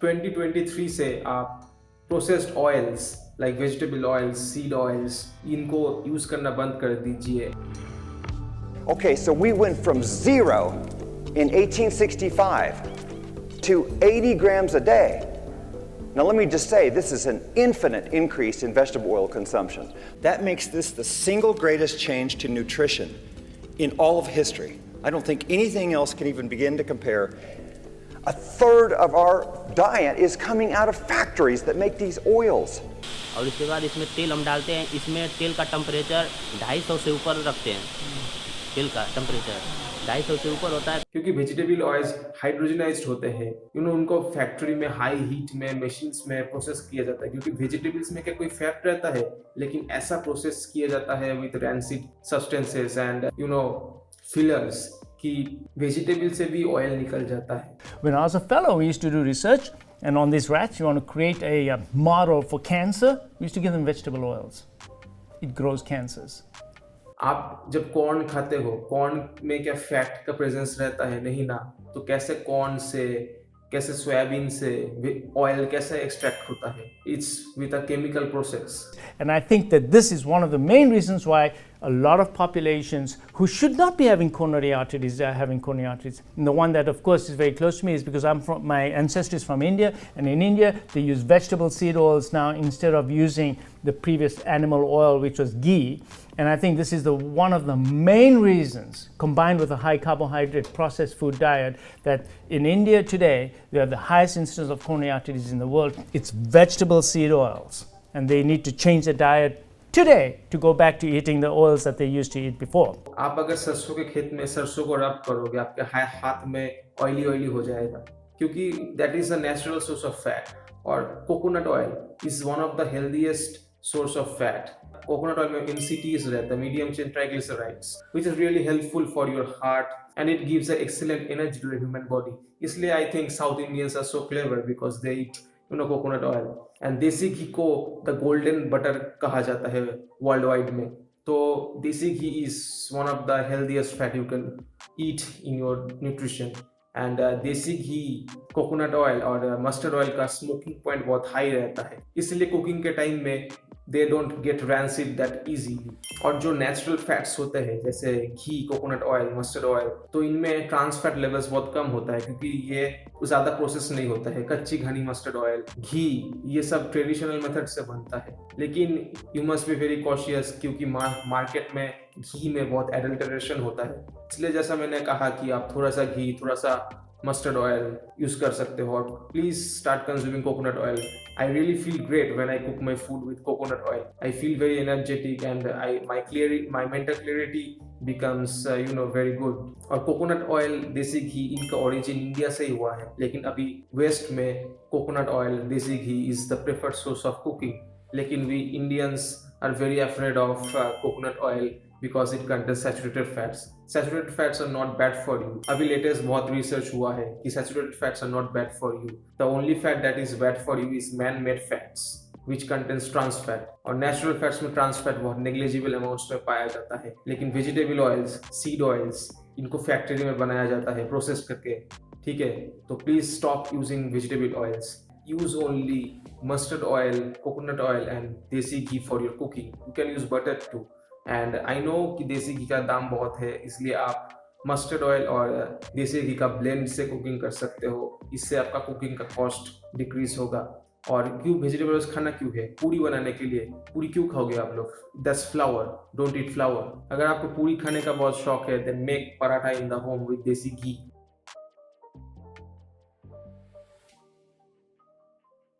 2023 से आप processed oils like vegetable oils, seed oils, इनको यूज करना बंद कर दीजिए। Okay, so we went from 0 in 1865 to 80 grams a day. Now let me just say, this is an infinite increase in vegetable oil consumption. That makes this the single greatest change to nutrition in all of history. I don't think anything else can even begin to compare. A third of our diet is coming out of factories that make these oils. और इसके बाद इसमें तेल हम डालते हैं। इसमें तेल का टेम्परेचर 250 से ऊपर रखते हैं। तेल का टेम्परेचर 250 से ऊपर होता है, क्योंकि वेजिटेबल ऑयल्स हाइड्रोजनाइज्ड होते हैं। उनको फैक्ट्री में हाई हीट में मशीन्स में प्रोसेस किया जाता है, क्योंकि वेजिटेबल्स में क्या कोई फैट रहता है, लेकिन ऐसा प्रोसेस किया जाता है with rancid substances and fillers कि वेजिटेबल से भी ऑयल निकल जाता है। When I was a fellow, we used to do research, and on these rats, you want to create a model for cancer. We used to give them vegetable oils. It grows cancers. आप जब corn खाते हो, corn में क्या fat का presence रहता है? नहीं ना। तो कैसे कॉर्न से, कैसे सोयाबीन से ऑयल कैसे एक्सट्रैक्ट होता है? It's with a chemical process. And I think that this is one of the main reasons why a lot of populations who should not be having coronary arteries are having coronary arteries. And the one that, of course, is very close to me is because my ancestry is from India, and in India they use vegetable seed oils now instead of using the previous animal oil, which was ghee. And I think this is one of the main reasons, combined with a high carbohydrate processed food diet, that in India today they have the highest incidence of coronary arteries in the world. It's vegetable seed oils, and they need to change the diet today to go back to eating the oils that they used to eat before. आप अगर सरसों के खेत में सरसों को रब करोगे, आपके हाथ में ऑयली हो जाएगा, क्योंकि that is a natural source of fat. और coconut oil is one of the healthiest source of fat. Coconut oil में MCTs रहता है, medium chain triglycerides, which is really helpful for your heart and it gives an excellent energy to the human body. इसलिए I think South Indians are so clever because they eat coconut oil. And desi घी को the golden butter कहा जाता है world wide में। तो desi ghee is one of the healthiest fat you can eat in your nutrition. And desi ghee, coconut oil और mustard oil का smoking point बहुत high रहता है, इसलिए कुकिंग के टाइम में they don't get rancid that easily. और जो नेचुरल फैट्स होते हैं जैसे घी, कोकोनट ऑयल, मस्टर्ड ऑयल, तो इनमें ट्रांस फैट लेवल्स बहुत कम होता है, क्योंकि ये ज़्यादा प्रोसेस नहीं होता है। कच्ची घनी मस्टर्ड ऑयल, घी, ये सब ट्रेडिशनल मेथड से बनता है। लेकिन you must be very cautious, क्योंकि मार्केट में घी में बहुत एडल्टरेशन होता है। इसलिए जैसा मैंने कहा कि आप थोड़ा सा घी, थोड़ा सा मस्टर्ड ऑयल यूज कर सकते हो। और please start consuming coconut oil. I really feel great when I cook my food with coconut oil. I feel very energetic and my mental clarity becomes very good. और coconut oil, desi घी, इनका origin India से ही हुआ है, लेकिन अभी waste में coconut oil, desi ghee is the preferred source of cooking. लेकिन we Indians are very afraid of coconut oil because it contains saturated fats. Saturated fats are not bad for you. अभी latest बहुत research हुआ है कि saturated fats are not bad for you. The only fat that is bad for you is man-made fats, which contains trans fat. और natural fats में trans fat बहुत negligible amounts में पाया जाता है। लेकिन vegetable oils, seed oils, इनको factory में बनाया जाता है प्रोसेस करके, ठीक है? तो please stop using vegetable oils. Use only mustard oil, coconut oil and देसी घी for your cooking. You can use butter too. And I know कि देसी घी का दाम बहुत है, इसलिए आप मस्टर्ड ऑयल और देसी घी का ब्लेंड से कुकिंग कर सकते हो। इससे आपका कुकिंग का कॉस्ट डिक्रीज होगा। और क्यों वेजिटेबल्स खाना क्यों है? पूरी बनाने के लिए। पूरी क्यों खाओगे आप लोग? That's flower, don't eat flower. अगर आपको पूरी खाने का बहुत शौक है, then make paratha in the home with desi ghee.